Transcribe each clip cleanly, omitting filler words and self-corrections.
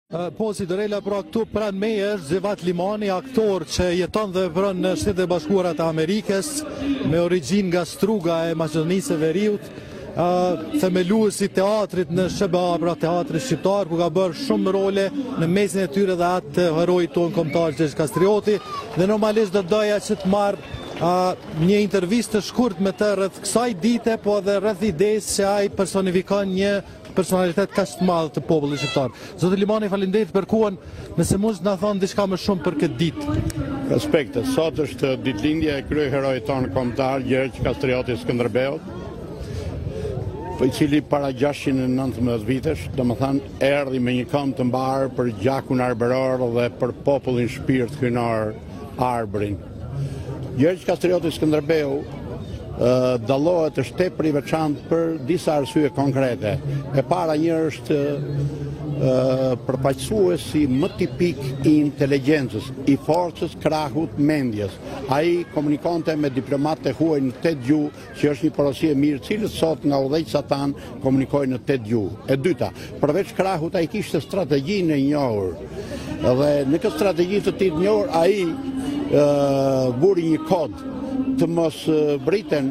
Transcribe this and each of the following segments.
Po, si Dorela, pra këtu pranë meje është Zevat Limani, aktor që jeton dhe vepron në Shtetet e Bashkuara të Amerikës, me origjinë nga Struga e Maqedonisë së Veriut, themeluesi teatrit në SBA, pra teatri shqiptar, ku ka bërë shumë role, në mesin e tyre dhe atë heroi tonë kombëtar Gjergj Kastrioti, dhe normalisht do doja që të marr një intervistë të shkurt me të rreth kësaj dite, po edhe rreth idesë se ai personifikon një personalitet kaq të madh të popullit shqiptar. Zoti Limani, faleminderit për kohën. Nëse mund të na thon diçka më shumë për këtë ditë. Respekte, sot është ditëlindja e kryeheroit tonë kombëtar Gjergj Kastrioti Skënderbeut, i cili para 619 vitesh, domethënë erdhi me një këmbë të mbarë për gjakun arbëror dhe për popullin shpirt hynor arbërin. Gjergj Kastrioti Skënderbeu dallohet është tepër i veçantë për disa arsye konkrete. E para një është përfaqësuesi më tipik i inteligjencës, i forcës, krahut, mendjes. Ai komunikonte me diplomatë e huaj në 8 gjuhë, që është një porosi e mirë, cilët sot nga udhëheqësat tanë komunikojnë në 8 gjuhë. E dyta, përveç krahut ai kishte strategjinë e njohur. Dhe në këtë strategji të tij të njohur ai buri një kod të mos briten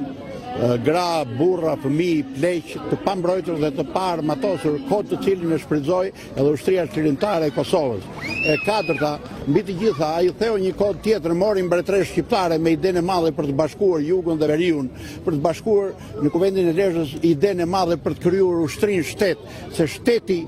gra, burra, fëmijë, pleq, të pambrojtur dhe të paarmatosur, kod të cilin e shfrytëzoi edhe ushtria çlirimtare e Kosovës. E katërta, mbi të gjitha, ai theu një kod tjetër, mori mbretëresë shqiptare me idenë e madhe për të bashkuar Jugun dhe Veriun, për të bashkuar në Kuvendin e Lezhës idenë e madhe për të krijuar ushtrin shtet, se shteti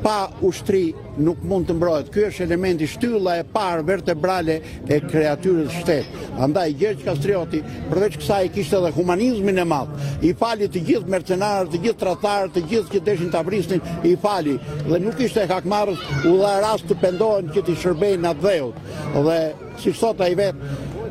pa ushtri nuk mund të mbrohet. Ky është elementi, shtylla e parë vertebrale e kreatyrës shtet. Andaj Gjergj Kastrioti, përveç kësaj, kishte edhe humanizmin e madh. I fali të gjithë mercenarët, të gjithë tradhtarët, të gjithë që deshin ta vrisnin, i fali. Dhe nuk ishte hakmarrës, u dha rast të pendohen që t'i shërbejnë atë dheut. Dhe si thot ai vet,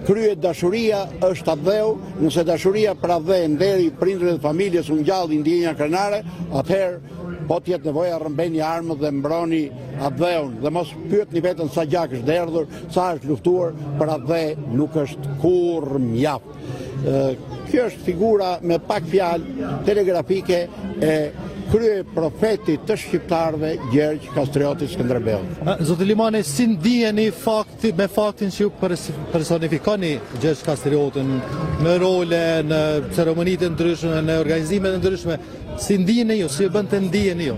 kryet dashuria është atë dheu, nëse dashuria për atë dhe nderi prindërit dhe familjes u ngjalli ndjenja krenare, atëherë po t'jetë nevoja rrëmbeni armët dhe mbroni atë dheun, dhe mos pyetni veten sa gjak është derdhur, sa është luftuar, për atë dhe nuk është kurrë mjaft. Kjo është figura me pak fjalë telegrafike e krye profetit të shqiptarëve Gjergj Kastrioti Skënderbeu. Zoti Limani, si ndiheni me faktin që ju personifikoni Gjergj Kastriotin në role, në ceremonitë të ndryshme, në organizime të ndryshme? Si ndiheni ju, si bën të ndiheni ju?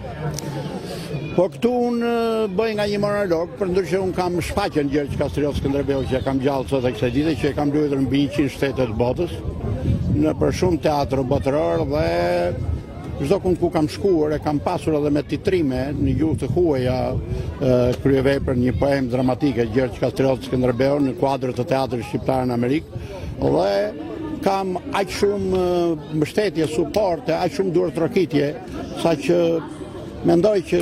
Po këtu unë bëj nga një monolog, përndryshe unë kam shfaqen Gjergj Kastrioti Skënderbeu që e kam gjallë sot e kësaj dite, që e kam luajtur mbi 100 shtete të botës, në për shumë teatr botëror, dhe çdo kund ku kam shkuar e kam pasur edhe me titrime në gjuhë të huaja kryevepër një poem dramatike Gjergj Kastrioti Skënderbeu në kuadër të teatrit shqiptar në Amerikë, dhe kam aq shumë mbështetje, suporte, aq shumë duartrokitje, saqë mendoj që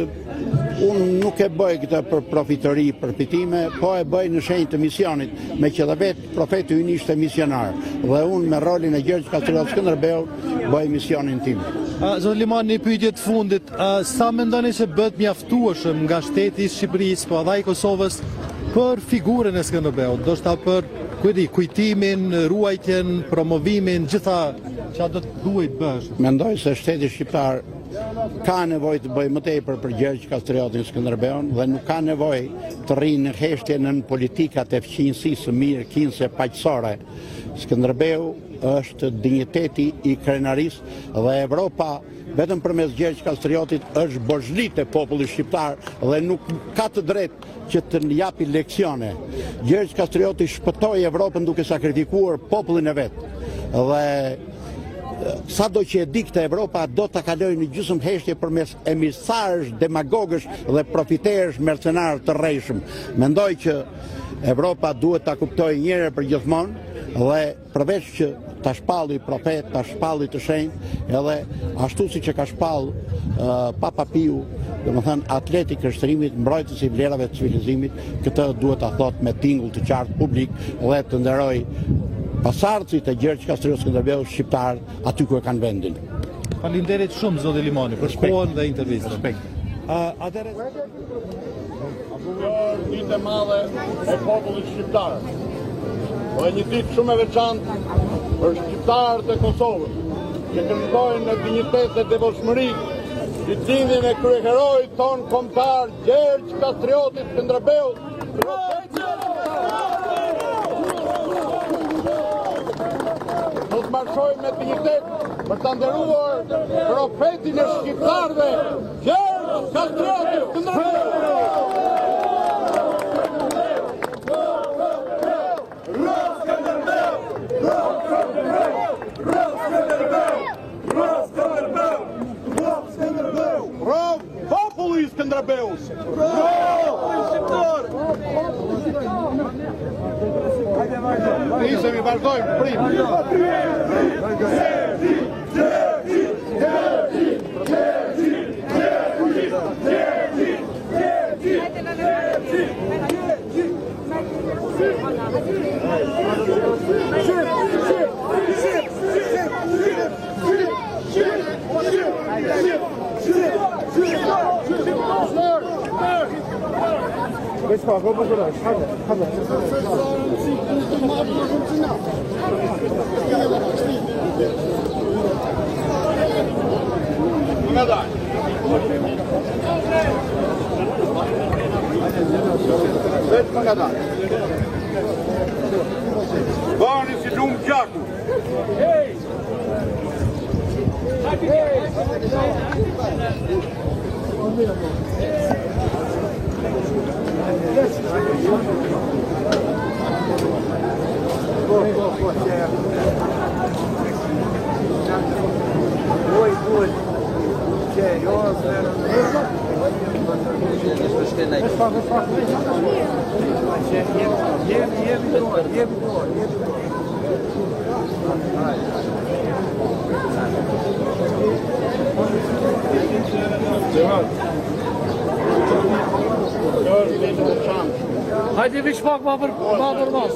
unë nuk e bëj këtë për profitori, për fitime, po e bëj në shenjë të misionit, me që dhe vetë profeti ynë ishte misionar, dhe unë me rolin e Gjergj Kastrioti Skënderbeu bëj misionin tim. Zoti Limani, një pyetje të fundit, sa mendoni se bëhet mjaftueshëm nga shteti i Shqipërisë, po edhe i Kosovës, për figurën e Skënderbeut, ndoshta për kujtimin, ruajtjen, promovimin, gjitha që do të duhet bësh? Mendoj se shteti shqiptar ka nevojë të bëjë më tepër për Gjergj Kastriotin Skënderbeun dhe nuk ka nevojë të rrinë në heshtje në politikat e fqinjësisë së mirë, kinse paqësore. Skënderbeu është dinjiteti i krenarisë dhe Evropa vetëm përmes Gjergj Kastriotit është bozhlit e popullit shqiptar dhe nuk ka të drejtë që të japi leksione. Gjergj Kastrioti shpëtoi Evropën duke sakrifikuar popullin e vet. Dhe sado që e dikte Evropa do ta kalojë në gjysmë heshtje përmes emisarësh, demagogësh dhe profiterësh mercenarë të rrejshëm. Mendoj që Evropa duhet ta kuptojë një herë për gjithmonë, dhe përveç që ta shpalli profet, ta shpalli të shenjtë, edhe ashtu siç e ka shpall Papa Piu, domethënë atleti i kështërimit, mbrojtësi i vlerave të civilizimit, këtë duhet ta thot me tingull të qartë publik dhe të nderoj pasardhësit e Gjergj Kastrioti Skënderbeu shqiptar aty ku e kanë vendin. Faleminderit shumë Zoti Limani për kohën dhe intervistën. Respekt. Atëherë ditë e madhe e popullit shqiptar. Dhe një ditë shumë e veçantë për shqiptarët e Kosovës, që kërkojnë në dinjitet dhe devotshmëri Ditëlindjen e kryeheroit ton kombëtar Gjergj Kastrioti Skënderbeut. Do të marshojmë me dignitet për ta nderuar profetin e shqiptarëve, Gjergj Kastrioti Skënderbeut. Bravo, populli i Skënderbeut! Nisemi, vazhdojmë, Bani si lumë gjaku. Hajde vish pak ma për mas,